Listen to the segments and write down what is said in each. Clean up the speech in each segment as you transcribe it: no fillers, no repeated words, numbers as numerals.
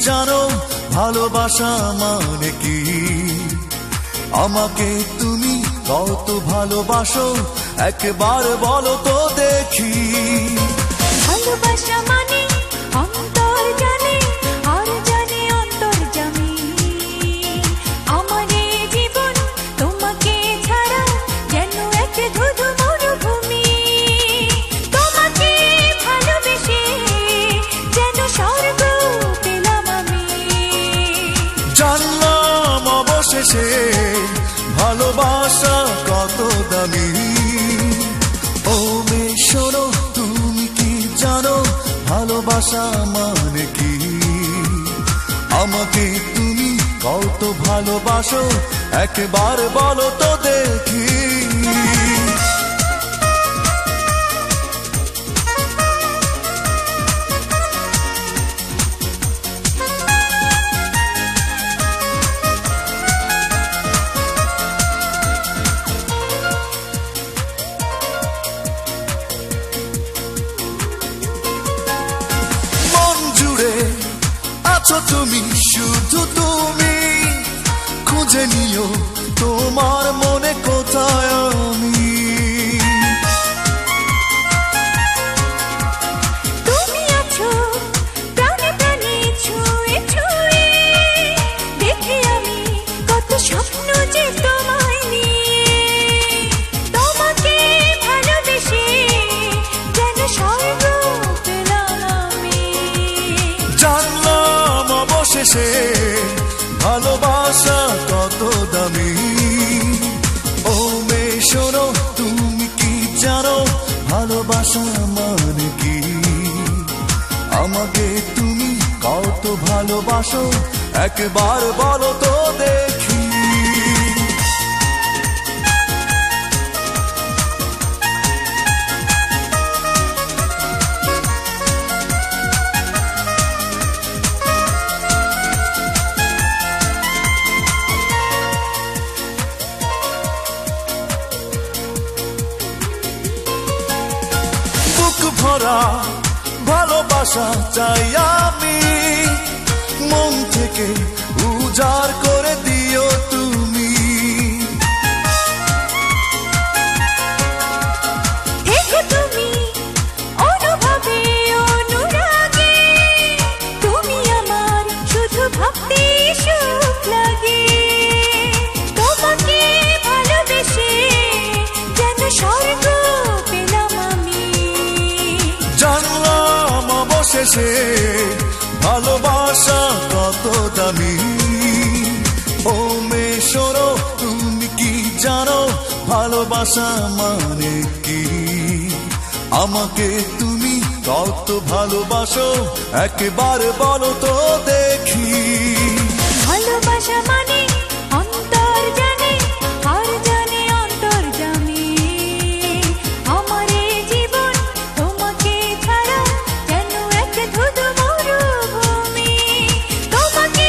জানো ভালোবাসা মানে কি? আমাকে তুমি কত ভালোবাসো একবার বলো তো দেখি। ভালোবাসা মানে অন্তর জানে আর জানে অন্তর্যামী। আমার এই জীবন তোমাকে ছাড়া যেন এক ধুধু মরুভূমি। তোমাকে ভালোবেসে যেন স্বর্গ পেলাম আমি। জানলাম অবশেষে ভালোবাসা কত দামি। ও মেয়ে শোনো, তুমি কি জানো ভালোবাসা মানে কি? আমাকে তুমি কত ভালোবাসো একবার বলো তো দেখি। আছো তুমি, শুধু তুমি খুঁজে নিও তোমার মনে কোথায় আমি। তুমি আছো প্রাণে প্রাণে ছুঁয়ে ছুঁয়ে, দেখে আমি কত স্বপ্ন যে তোমায় নিয়ে। তোমাকে ভালোবেসে যেন স্বর্গ পেলাম আমি। জানলাম অবশেষে ভালোবাসা কত দামি। ও মেয়ে শোনো, তুমি কি জানো ভালোবাসা মানে কি? আমাকে তুমি কত ভালোবাসো একবার বলো তো দেখি। ভরা ভালোবাসা চাই আমি, মন থেকে উজাড় করে দিও তুমি। দেখো তুমি অনুভবে অনুরাগে, তুমি আমার শুধু ভাবতে সুখ লাগে। তোমাকে ভালোবেসে যেন স্বর্গ পেলাম আমি। জানলাম অবশেষে ভালোবাসা কত দামি। ও মেয়ে শোনো, তুমি কি জানো ভালোবাসা মানে কি? আমাকে তুমি কত ভালোবাসো একবার বলো তো দেখি। ভালোবাসা মানে অন্তর জানে আর জানে অন্তর্যামী। আমার এই জীবন তোমাকে ছাড়া যেন এক ধুধু মরুভূমি। তোমাকে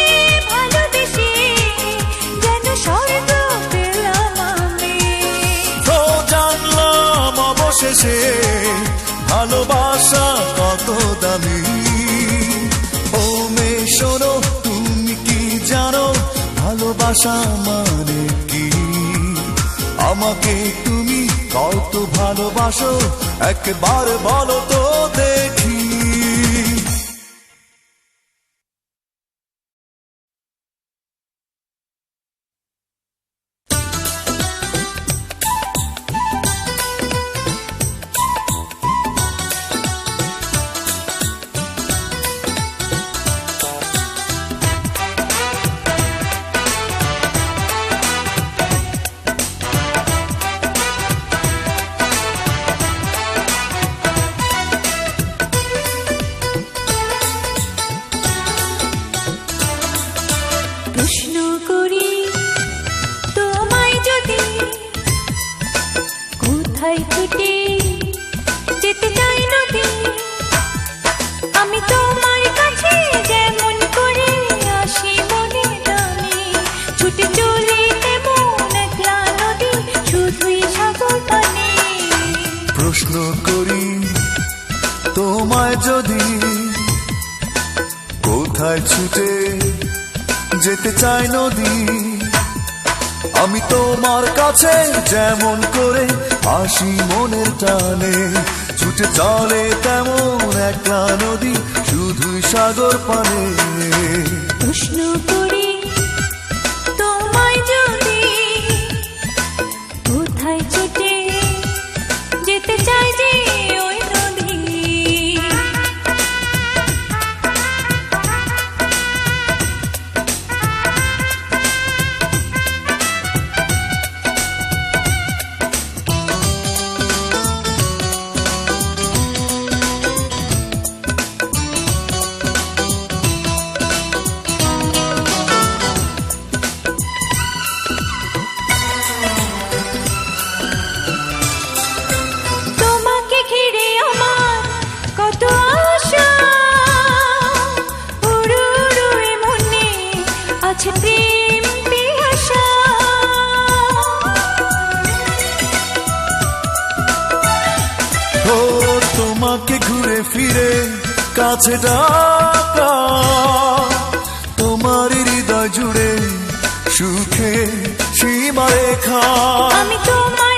ভালোবেসে যেন স্বর্গ পেলাম আমি। তো জানলাম অবশেষে ভালোবাসা কত দামি। ও মেয়ে শোনো, তুমি কি জানো ভালোবাসা মানে কি? আমাকে তুমি কত ভালোবাসো একবার বলো তো দেখি। প্রশ্ন করি তোমায় যদি, কোথায় ছুটে যেতে চাই নদী। আমি তোমার কাছে যেমন করে আসি মনে দামি, ছুটে চলে তেমন একলা নদী, শুধুই সাগর পানে। প্রশ্ন করি তোমায় যদি, কোথায় ছুটে যেতে চাই নদী, আমি তোমার কাছে যেমন করে আসি মনের টানে, ছুটে চলে তেমন একটা নদী শুধুই সাগর পানে। প্রশ্ন করি তোমায় যদি, কোথায় ছুটে যেতে চাই যে ওই নদী। তোমাকে ঘিরে আমার কত আশা, উড়ু উড়ু এ মনে আছে প্রেম পিয়াসা। ও তোমাকে ঘুরে ফিরে কাছে ডাকা, তোমার হৃদয় জুড়ে সুখে সীমারেখা। আমি তোমার